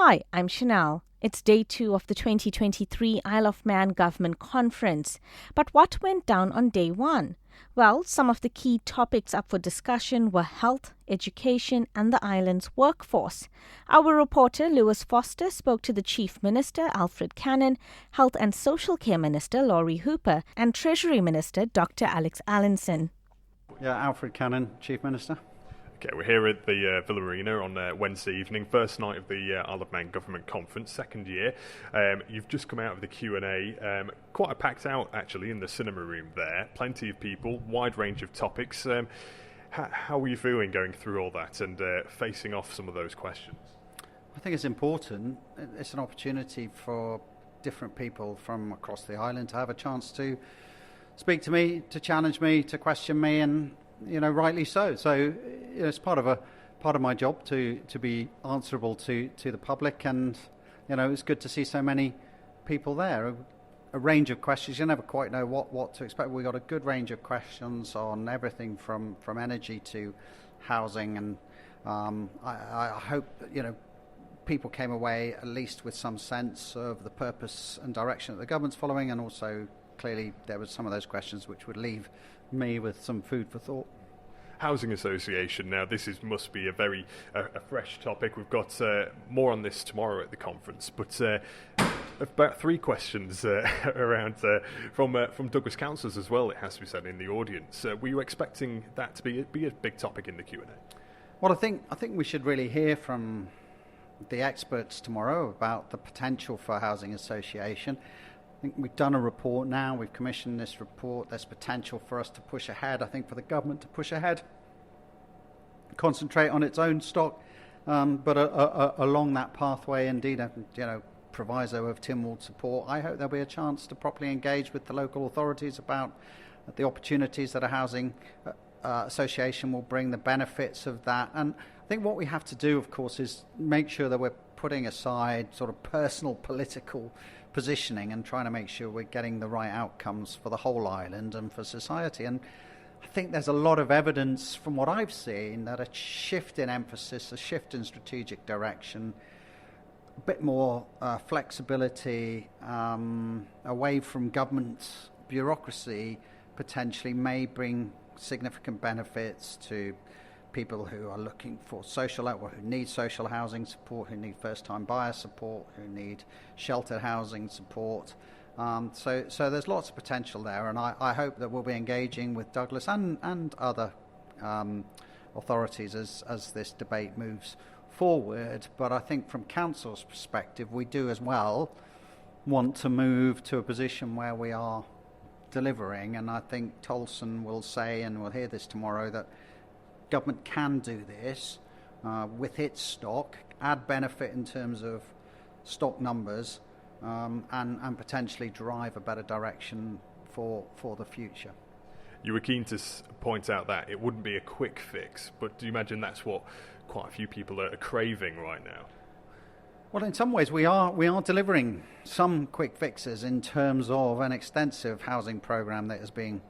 Hi, I'm Chanel. It's day 2 of the 2023 Isle of Man Government Conference. But what went down on day 1? Well, some of the key topics up for discussion were health, education, and the island's workforce. Our reporter Lewis Foster spoke to the Chief Minister Alfred Cannon, Health and Social Care Minister Laurie Hooper, and Treasury Minister Dr. Alex Allinson. Yeah, Alfred Cannon, Chief Minister. Okay, we're here at the Villa Marina on Wednesday evening, first night of the Isle of Man Government Conference, second year. You've just come out of the Q&A, quite a packed out actually in the cinema room there, plenty of people, wide range of topics. How are you feeling going through all that and facing off some of those questions? I think it's important. It's an opportunity for different people from across the island to have a chance to speak to me, to challenge me, to question me, and rightly so. So it's part of my job to be answerable to the public, and it's good to see so many people there. A range of questions. You never quite know what to expect. We got a good range of questions on everything from energy to housing, and I hope people came away at least with some sense of the purpose and direction that the government's following, and also clearly there was some of those questions which would leave me with some food for thought. Housing association, now this must be a very fresh topic. We've got more on this tomorrow at the conference, but about 3 questions around from Douglas councillors as well, it has to be said, in the audience. Were you expecting that to be a big topic in the Q&A? Well, I think we should really hear from the experts tomorrow about the potential for housing association. I think we've done a report now, we've commissioned this report. There's potential for us to push ahead, I think for the government to push ahead, concentrate on its own stock, but along that pathway, indeed, proviso of Tynwald support. I hope there'll be a chance to properly engage with the local authorities about the opportunities that a housing association will bring, the benefits of that. And I think what we have to do, of course, is make sure that we're putting aside sort of personal political positioning and trying to make sure we're getting the right outcomes for the whole island and for society. And I think there's a lot of evidence from what I've seen that a shift in emphasis, a shift in strategic direction, a bit more flexibility away from government bureaucracy potentially may bring significant benefits to people who are looking for who need social housing support, who need first-time buyer support, who need sheltered housing support. So there's lots of potential there, and I hope that we'll be engaging with Douglas and other authorities as this debate moves forward. But I think from Council's perspective, we do as well want to move to a position where we are delivering, and I think Tolson will say, and we'll hear this tomorrow, that government can do this with its stock, add benefit in terms of stock numbers, and potentially drive a better direction for the future. You were keen to point out that it wouldn't be a quick fix, but do you imagine that's what quite a few people are craving right now? Well, in some ways we are delivering some quick fixes in terms of an extensive housing programme that is being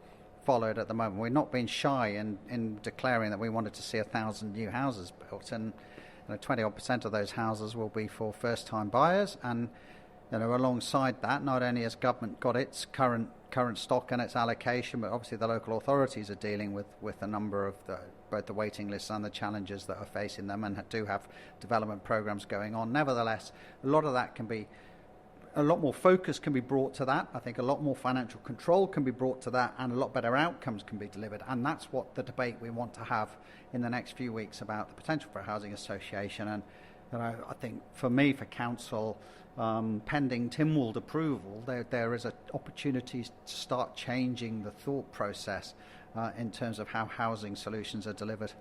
followed at the moment. We're not being shy in declaring that we wanted to see 1,000 new houses built, and 20% of those houses will be for first-time buyers. And alongside that, not only has government got its current stock and its allocation, but obviously the local authorities are dealing with a number of both the waiting lists and the challenges that are facing them, and do have development programs going on. Nevertheless, a lot more focus can be brought to that. I think a lot more financial control can be brought to that, and a lot better outcomes can be delivered. And that's what the debate we want to have in the next few weeks about the potential for a housing association. And I think for me, for council, pending Tynwald approval, there is an opportunity to start changing the thought process in terms of how housing solutions are delivered.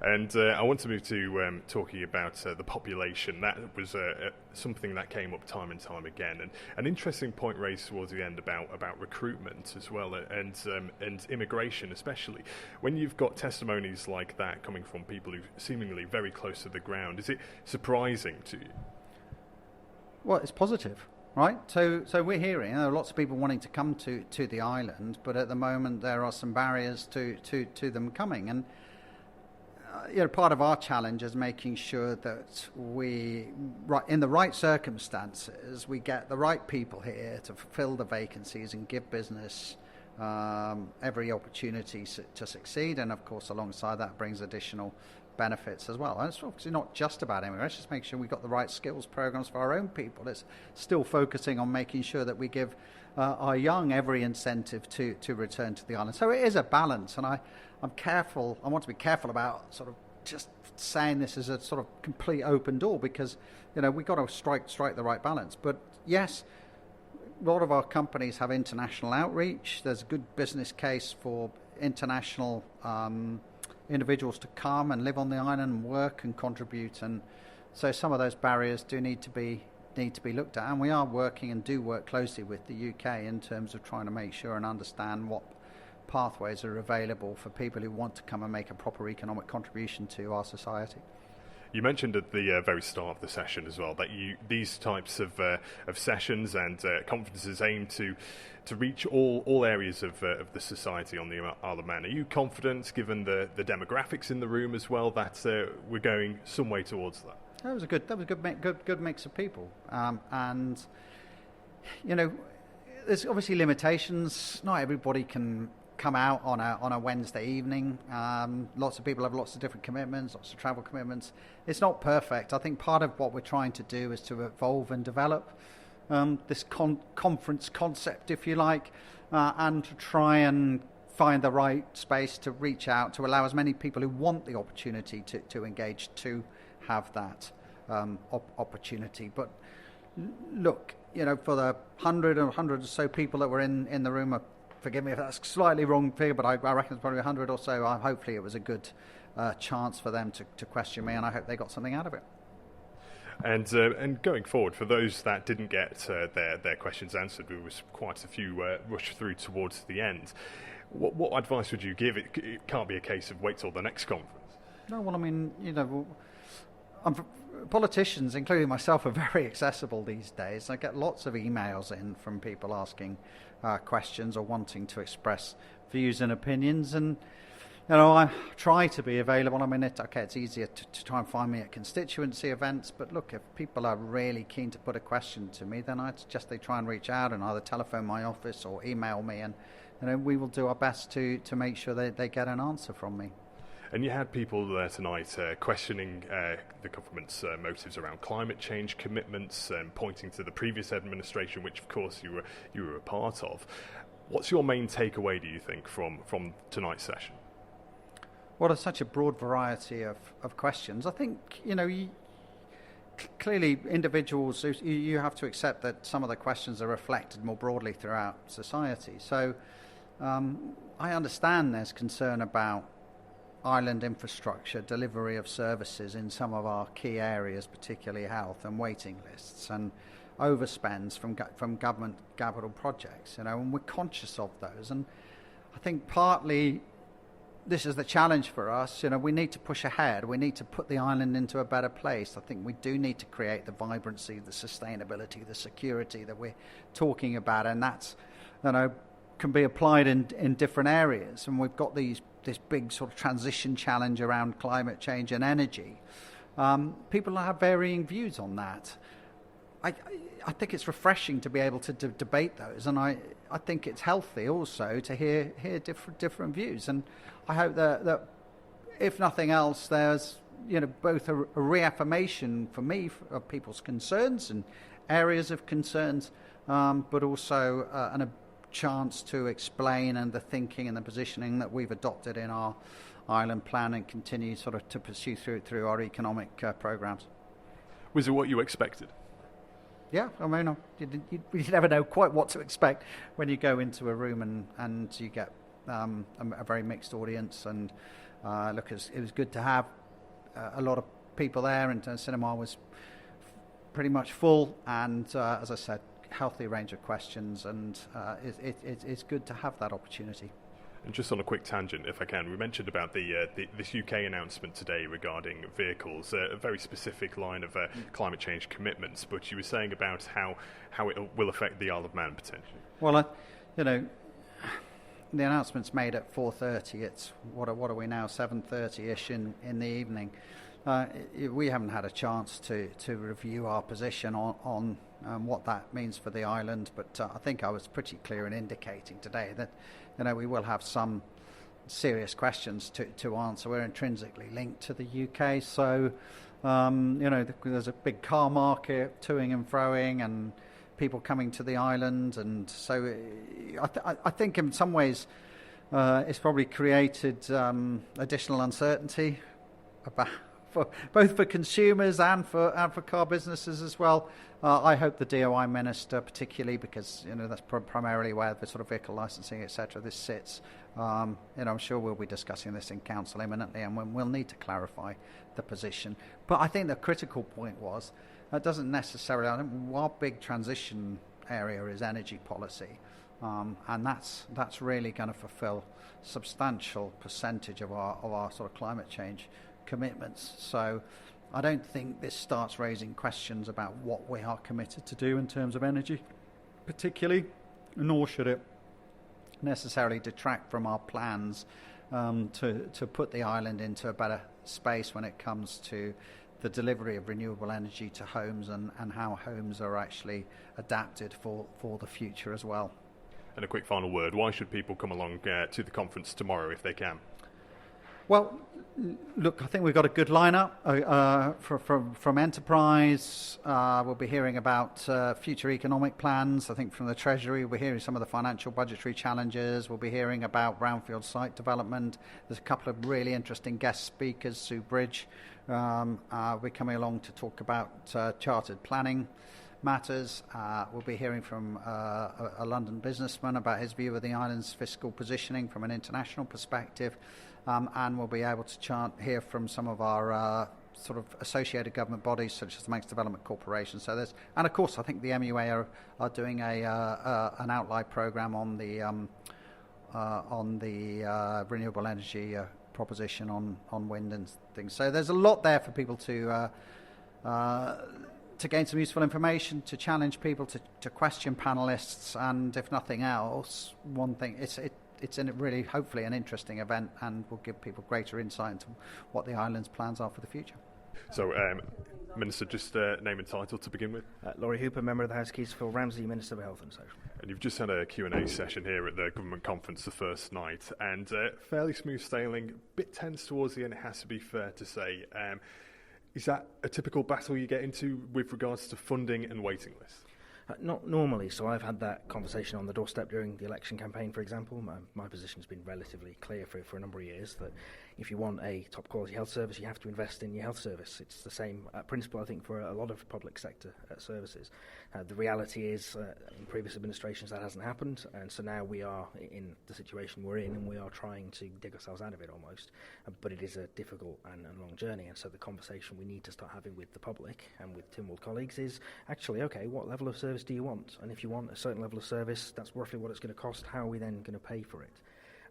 And I want to move to talking about the population. That was something that came up time and time again, and an interesting point raised towards the end about recruitment as well, and immigration especially. When you've got testimonies like that coming from people who seemingly very close to the ground, is it surprising to you? Well, it's positive, right? So we're hearing there are lots of people wanting to come to the island, but at the moment there are some barriers to them coming. And part of our challenge is making sure that we, in the right circumstances, we get the right people here to fulfill the vacancies and give business every opportunity to succeed. And of course, alongside that brings additional benefits as well. And it's obviously not just about immigrants, just make sure we've got the right skills programs for our own people. It's still focusing on making sure that we give our young every incentive to return to the island. So it is a balance, and I'm careful. I want to be careful about sort of just saying this as a sort of complete open door, because we've got to strike the right balance. But yes, a lot of our companies have international outreach. There's a good business case for international individuals to come and live on the island and work and contribute, and so some of those barriers do need to be looked at, and we are working and do work closely with the UK in terms of trying to make sure and understand what pathways are available for people who want to come and make a proper economic contribution to our society. You mentioned at the very start of the session as well that these types of sessions and conferences aim to reach all areas of the society on the Isle of Man. Are you confident, given the demographics in the room as well, that we're going some way towards that? That was a good mix of people, and there's obviously limitations. Not everybody can come out on a Wednesday evening. Lots of people have lots of different commitments, lots of travel commitments. It's not perfect. I think part of what we're trying to do is to evolve and develop this conference concept, if you like, and to try and find the right space to reach out to allow as many people who want the opportunity to engage to have that opportunity. But look, for the 100 or so people that were in the room, forgive me if that's a slightly wrong figure, but I reckon it's probably 100 or so. Hopefully it was a good chance for them to question me, and I hope they got something out of it. And going forward, for those that didn't get their questions answered, there was quite a few rushed through towards the end. What advice would you give? It can't be a case of wait till the next conference. No, well, I mean, politicians, including myself, are very accessible these days. I get lots of emails in from people asking questions or wanting to express views and opinions, and I try to be available. I mean, it's easier to try and find me at constituency events, but look, if people are really keen to put a question to me, then I suggest they try and reach out and either telephone my office or email me, and we will do our best to make sure they get an answer from me. And you had people there tonight questioning the government's motives around climate change commitments, pointing to the previous administration, which of course you were a part of. What's your main takeaway, do you think, from tonight's session? Well, there's such a broad variety of questions. I think, clearly individuals, you have to accept that some of the questions are reflected more broadly throughout society. So I understand there's concern about island infrastructure, delivery of services in some of our key areas, particularly health and waiting lists, and overspends from government capital projects, and we're conscious of those. And I think partly this is the challenge for us. We need to push ahead. We need to put the island into a better place. I think we do need to create the vibrancy, the sustainability, the security that we're talking about, and that's, can be applied in different areas. And we've got this big sort of transition challenge around climate change and energy. People have varying views on that. I think it's refreshing to be able to debate those, and I think it's healthy also to hear different views. And I hope that if nothing else, there's both a reaffirmation for me of people's concerns and areas of concerns, but also a chance to explain and the thinking and the positioning that we've adopted in our island plan and continue sort of to pursue through our economic programs. Was it what you expected? Yeah, I mean, you never know quite what to expect when you go into a room and you get a very mixed audience. And it was good to have a lot of people there, and cinema was pretty much full. And as I said, healthy range of questions, and it's good to have that opportunity. And just on a quick tangent, if I can, we mentioned about this UK announcement today regarding vehicles, a very specific line of climate change commitments, but you were saying about how it will affect the Isle of Man potentially. Well, the announcement's made at 4:30. It's what are we now, 7:30ish in the evening. We haven't had a chance to review our position on what that means for the island, but I think I was pretty clear in indicating today that we will have some serious questions to answer. We're intrinsically linked to the UK, so there's a big car market, toing and froing, and people coming to the island, and so I think in some ways it's probably created additional uncertainty about both for consumers and for car businesses as well. I hope the DOI Minister, particularly because that's primarily where the sort of vehicle licensing, etc. this sits. I'm sure we'll be discussing this in council imminently, and we'll need to clarify the position. But I think the critical point was that doesn't necessarily. I think our big transition area is energy policy, and that's really going to fulfil a substantial percentage of our sort of climate change commitments. So I don't think this starts raising questions about what we are committed to do in terms of energy, particularly, nor should it necessarily detract from our plans to put the island into a better space when it comes to the delivery of renewable energy to homes and how homes are actually adapted for the future as well. And a quick final word, why should people come along to the conference tomorrow if they can? Well, look, I think we've got a good lineup from Enterprise. We'll be hearing about future economic plans. I think from the Treasury, we'll be hearing some of the financial budgetary challenges. We'll be hearing about brownfield site development. There's a couple of really interesting guest speakers. Sue Bridge will be coming along to talk about chartered planning matters. We'll be hearing from a London businessman about his view of the island's fiscal positioning from an international perspective. And we'll be able to hear from some of our sort of associated government bodies, such as the Manx Development Corporation. So and of course, I think the MUA are doing an outline program on the renewable energy proposition on wind and things. So there's a lot there for people to gain some useful information, to challenge people, to question panelists, and if nothing else, one thing it's really, hopefully, an interesting event and will give people greater insight into what the island's plans are for the future. So, Minister, just name and title to begin with. Laurie Hooper, Member of the House, Keys Phil Ramsey, Minister for Health and Social. And you've just had a Q&A session here at the government conference the first night, and fairly smooth sailing, a bit tense towards the end, it has to be fair to say. Is that a typical battle you get into with regards to funding and waiting lists? Not normally, so I've had that conversation on the doorstep during the election campaign, for example. My position's been relatively clear for a number of years that if you want a top quality health service, you have to invest in your health service. It's the same principle, I think, for a lot of public sector services. The reality is, in previous administrations, that hasn't happened, and so now we are in the situation we're in, and we are trying to dig ourselves out of it almost. But it is a difficult and long journey, and so the conversation we need to start having with the public and with Tynwald colleagues is actually, okay, what level of service do you want? And if you want a certain level of service, that's roughly what it's going to cost. How are we then going to pay for it?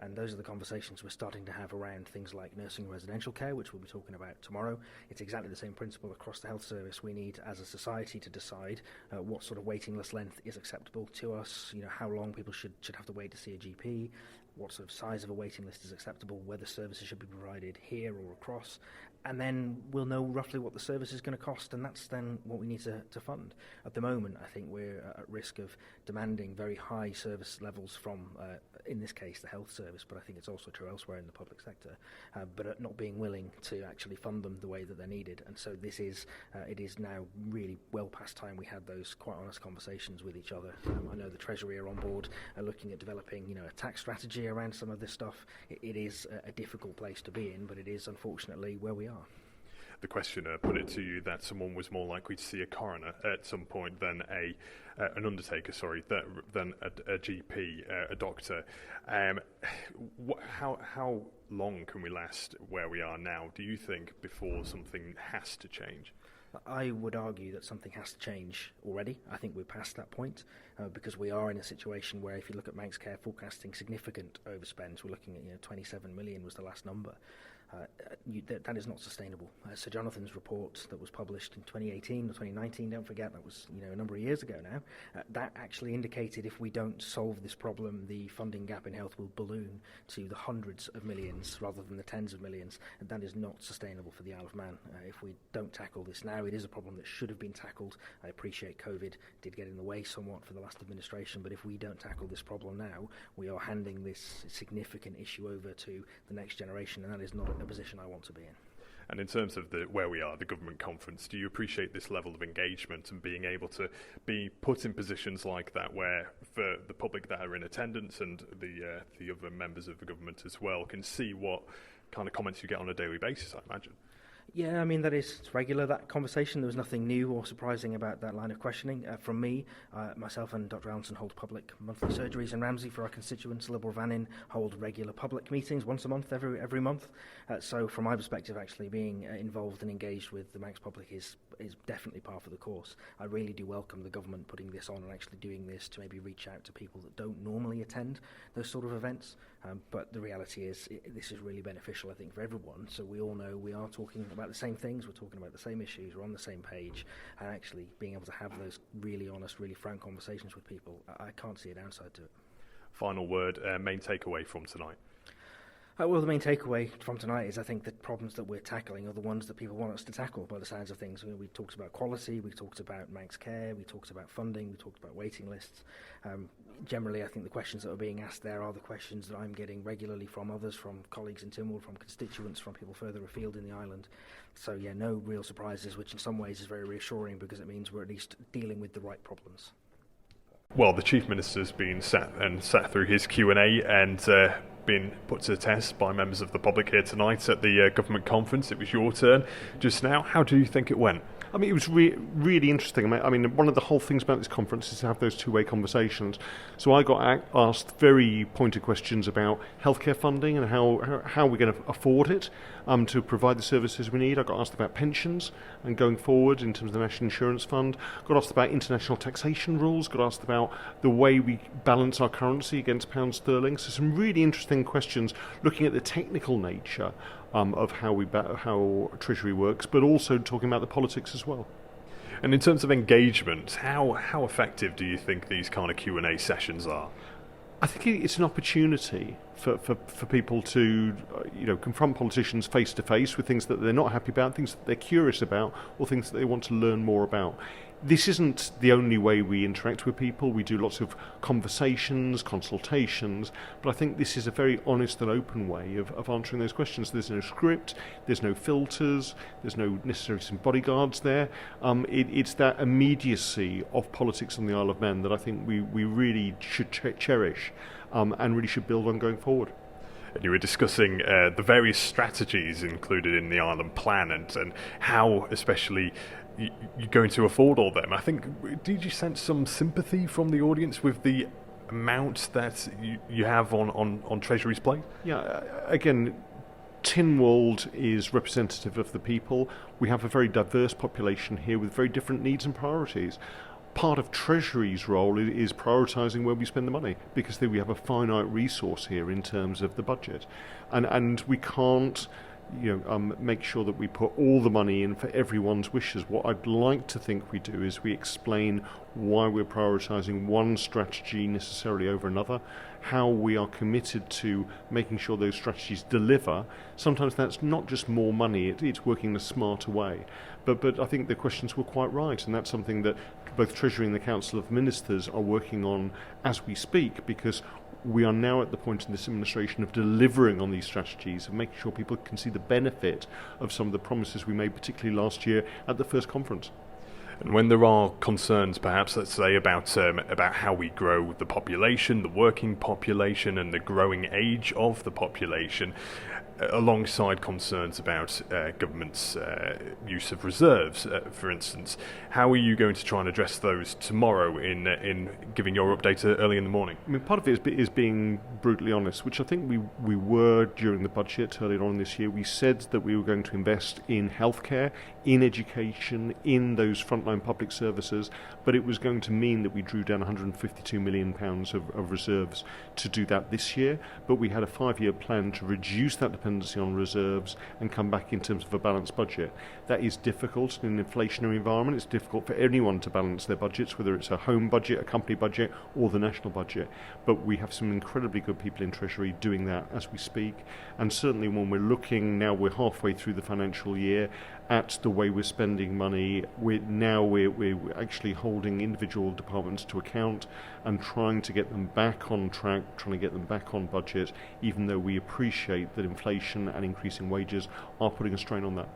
And those are the conversations we're starting to have around things like nursing and residential care, which we'll be talking about tomorrow. It's exactly the same principle across the health service. We need, as a society, to decide what sort of waiting list length is acceptable to us, how long people should have to wait to see a GP, what sort of size of a waiting list is acceptable, whether services should be provided here or across, and then we'll know roughly what the service is going to cost, and that's then what we need to fund. At the moment, I think we're at risk of demanding very high service levels from, in this case, the health service, but I think it's also true elsewhere in the public sector, but not being willing to actually fund them the way that they're needed. And so it is now really well past time we had those quite honest conversations with each other. I know the Treasury are on board looking at developing a tax strategy around some of this stuff. It is a difficult place to be in, but it is unfortunately where we are. The questioner put it to you that someone was more likely to see a coroner at some point than an undertaker, than a GP, a doctor. How long can we last where we are now, do you think, before something has to change? I would argue that something has to change already. I think we're past that point because we are in a situation where, if you look at Manx Care forecasting significant overspends, we're looking at 27 million was the last number. that is not sustainable. Sir Jonathan's report that was published in 2018 or 2019, don't forget, that was a number of years ago now, that actually indicated if we don't solve this problem, the funding gap in health will balloon to the hundreds of millions rather than the tens of millions, and that is not sustainable for the Isle of Man. If we don't tackle this now, it is a problem that should have been tackled. I appreciate COVID did get in the way somewhat for the last administration, but if we don't tackle this problem now, we are handing this significant issue over to the next generation, and that is not a position I want to be in. And in terms of where we are, the government conference, do you appreciate this level of engagement and being able to be put in positions like that where for the public that are in attendance and the other members of the government as well can see what kind of comments you get on a daily basis, I imagine? Yeah, I mean, it's regular, that conversation. There was nothing new or surprising about that line of questioning. From me, myself and Dr. Allenson hold public monthly surgeries in Ramsey for our constituents. Liberal Vannin hold regular public meetings once a month, every month. So from my perspective, actually being involved and engaged with the Manx public is definitely par for the course. I really do welcome the government putting this on and actually doing this to maybe reach out to people that don't normally attend those sort of events. But the reality is this is really beneficial, I think, for everyone. So we all know we are talking about the same things, we're talking about the same issues, we're on the same page, and actually being able to have those really honest, really frank conversations with people, I can't see a downside to it. Final word, main takeaway from tonight. Well, the main takeaway from tonight is I think the problems that we're tackling are the ones that people want us to tackle by the sounds of things. We talked about quality, we talked about Manx care, we talked about funding, we talked about waiting lists. Generally, I think the questions that are being asked there are the questions that I'm getting regularly from others, from colleagues in Tynwald, from constituents, from people further afield in the island. So, yeah, no real surprises, which in some ways is very reassuring because it means we're at least dealing with the right problems. Well, the Chief Minister's been sat through his Q&A and been put to the test by members of the public here tonight at the government conference. It was your turn just now. How do you think it went? I mean, it was really interesting. I mean, one of the whole things about this conference is to have those two-way conversations. So I got asked very pointed questions about healthcare funding and how we're going to afford it to provide the services we need. I got asked about pensions and going forward in terms of the National Insurance Fund. Got asked about international taxation rules. Got asked about the way we balance our currency against pound sterling. So some really interesting questions looking at the technical nature of how Treasury works, but also talking about the politics as well. And in terms of engagement, how effective do you think these kind of Q&A sessions are? I think it's an opportunity for people to confront politicians face to face with things that they're not happy about, things that they're curious about, or things that they want to learn more about. This isn't the only way we interact with people. We do lots of conversations, consultations, but I think this is a very honest and open way of answering those questions. There's no script, there's no filters, there's no necessarily some bodyguards there. It's that immediacy of politics on the Isle of Man that I think we really should cherish and really should build on going forward. And you were discussing the various strategies included in the Island Plan and how especially you're going to afford all them. I think, did you sense some sympathy from the audience with the amount that you have on Treasury's plate? Yeah, again, Tynwald is representative of the people. We have a very diverse population here with very different needs and priorities. Part of Treasury's role is prioritising where we spend the money, because we have a finite resource here in terms of the budget, and we can't make sure that we put all the money in for everyone's wishes. What I'd like to think we do is we explain why we're prioritising one strategy necessarily over another, how we are committed to making sure those strategies deliver. Sometimes that's not just more money, it's working in a smarter way. But I think the questions were quite right, and that's something that both Treasury and the Council of Ministers are working on as we speak, because we are now at the point in this administration of delivering on these strategies and making sure people can see the benefit of some of the promises we made, particularly last year at the first conference. And when there are concerns, perhaps, let's say, about how we grow the population, the working population, and the growing age of the population, alongside concerns about government's use of reserves, for instance, how are you going to try and address those tomorrow in giving your update early in the morning? I mean, part of it is being brutally honest, which I think we were during the budget earlier on this year. We said that we were going to invest in healthcare, in education, in those frontline public services, but it was going to mean that we drew down £152 million of reserves to do that this year. But we had a 5-year plan to reduce that dependency on reserves and come back in terms of a balanced budget. That is difficult in an inflationary environment. It's difficult for anyone to balance their budgets, whether it's a home budget, a company budget, or the national budget. But we have some incredibly good people in Treasury doing that as we speak. And certainly when we're looking, now we're halfway through the financial year, at the way we're spending money, we're actually holding individual departments to account and trying to get them back on track, trying to get them back on budget, even though we appreciate that inflation and increasing wages are putting a strain on that.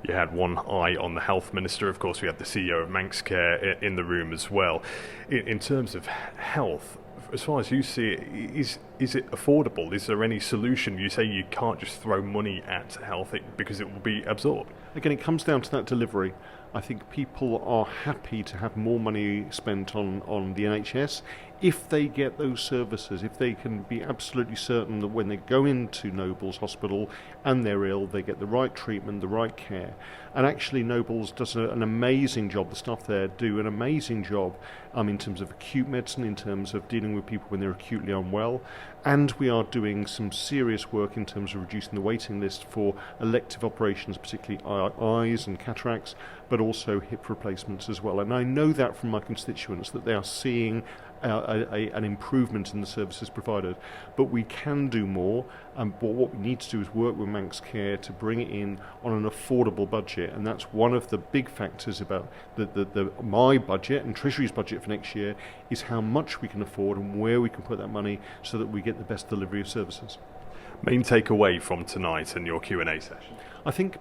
You had one eye on the health minister. Of course, we had the CEO of Manx Care in the room as well. In terms of health, as far as you see it, is it affordable? Is there any solution? You say you can't just throw money at health because it will be absorbed. Again, it comes down to that delivery. I think people are happy to have more money spent on the NHS if they get those services, if they can be absolutely certain that when they go into Nobles Hospital and they're ill, they get the right treatment, the right care. And actually Nobles does an amazing job, the staff there do an amazing job in terms of acute medicine, in terms of dealing with people when they're acutely unwell. And we are doing some serious work in terms of reducing the waiting list for elective operations, particularly eyes and cataracts, but also hip replacements as well. And I know that from my constituents, that they are seeing an improvement in the services provided. But we can do more, but what we need to do is work with Manx Care to bring it in on an affordable budget, and that's one of the big factors about my budget and Treasury's budget for next year, is how much we can afford and where we can put that money so that we get the best delivery of services. Main takeaway from tonight and your Q&A session? I think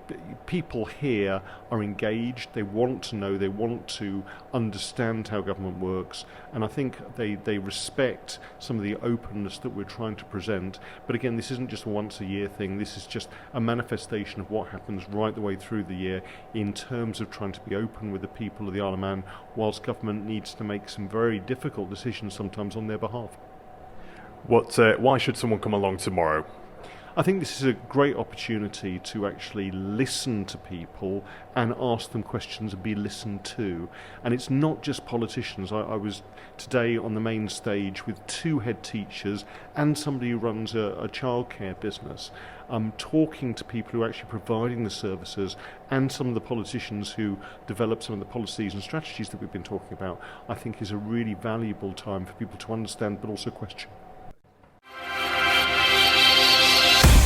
people here are engaged, they want to know, they want to understand how government works, and I think they respect some of the openness that we're trying to present. But again, this isn't just a once a year thing, this is just a manifestation of what happens right the way through the year in terms of trying to be open with the people of the Isle of Man, whilst government needs to make some very difficult decisions sometimes on their behalf. Why should someone come along tomorrow? I think this is a great opportunity to actually listen to people and ask them questions and be listened to. And it's not just politicians. I was today on the main stage with 2 head teachers and somebody who runs a childcare business, talking to people who are actually providing the services and some of the politicians who develop some of the policies and strategies that we've been talking about. I think is a really valuable time for people to understand but also question.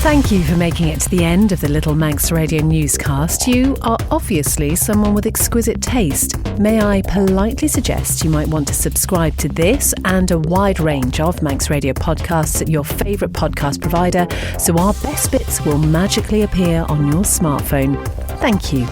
Thank you for making it to the end of the Little Manx Radio newscast. You are obviously someone with exquisite taste. May I politely suggest you might want to subscribe to this and a wide range of Manx Radio podcasts at your favourite podcast provider, so our best bits will magically appear on your smartphone. Thank you.